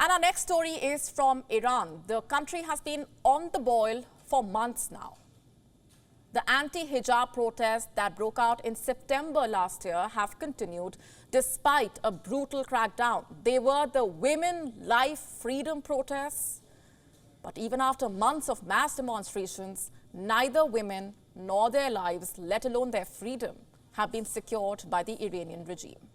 And our next story is from Iran. The country has been on the boil for months now. The anti-hijab protests that broke out in September last year have continued despite a brutal crackdown. They were the Women Life Freedom protests. But even after months of mass demonstrations, neither women nor their lives, let alone their freedom, have been secured by the Iranian regime.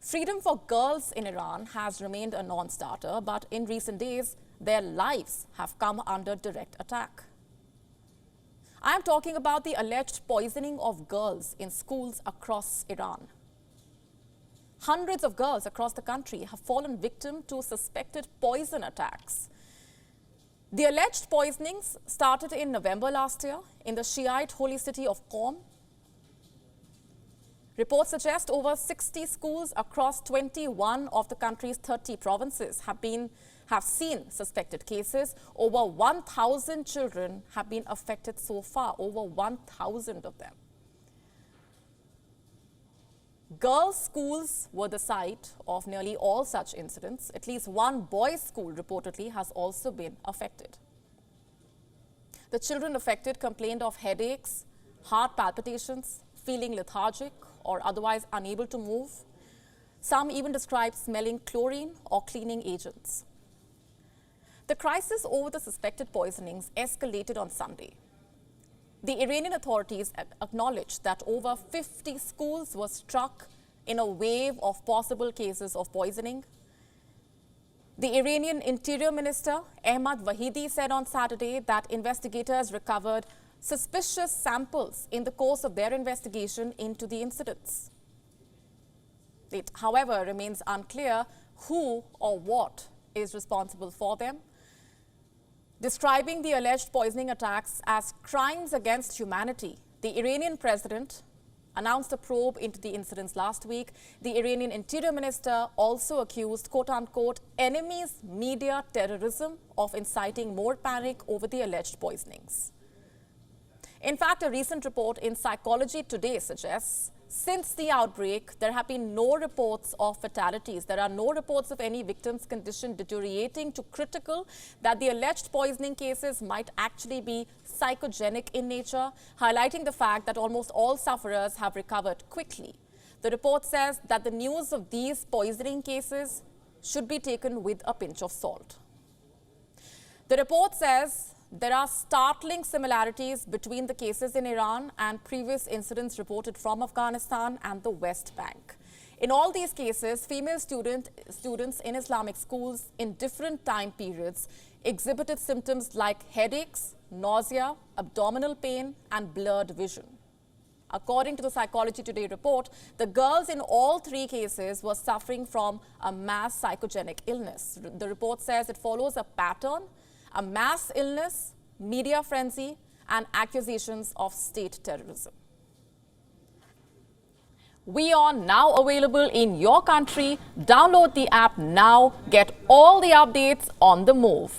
Freedom for girls in Iran has remained a non-starter, but in recent days, their lives have come under direct attack. I am talking about the alleged poisoning of girls in schools across Iran. Hundreds of girls across the country have fallen victim to suspected poison attacks. The alleged poisonings started in November last year in the Shiite holy city of Qom. Reports suggest over 60 schools across 21 of the country's 30 provinces have seen suspected cases. Over 1,000 children have been affected so far, over 1,000 of them. Girls' schools were the site of nearly all such incidents. At least one boys' school reportedly has also been affected. The children affected complained of headaches, heart palpitations, feeling lethargic or otherwise unable to move. Some even described smelling chlorine or cleaning agents. The crisis over the suspected poisonings escalated on Sunday. The Iranian authorities acknowledged that over 50 schools were struck in a wave of possible cases of poisoning. The Iranian Interior Minister Ahmad Vahidi said on Saturday that investigators recovered suspicious samples in the course of their investigation into the incidents. It, however, remains unclear who or what is responsible for them. Describing the alleged poisoning attacks as crimes against humanity, the Iranian president announced a probe into the incidents last week. The Iranian Interior Minister also accused, quote-unquote, enemies' media terrorism of inciting more panic over the alleged poisonings. In fact, a recent report in Psychology Today suggests since the outbreak, there have been no reports of fatalities. There are no reports of any victim's condition deteriorating to critical, that the alleged poisoning cases might actually be psychogenic in nature, highlighting the fact that almost all sufferers have recovered quickly. The report says that the news of these poisoning cases should be taken with a pinch of salt. The report says there are startling similarities between the cases in Iran and previous incidents reported from Afghanistan and the West Bank. In all these cases, female students in Islamic schools in different time periods exhibited symptoms like headaches, nausea, abdominal pain, and blurred vision. According to the Psychology Today report, the girls in all three cases were suffering from a mass psychogenic illness. The report says it follows a pattern: a mass illness, media frenzy, and accusations of state terrorism. WION now available in your country. Download the app now. Get all the updates on the move.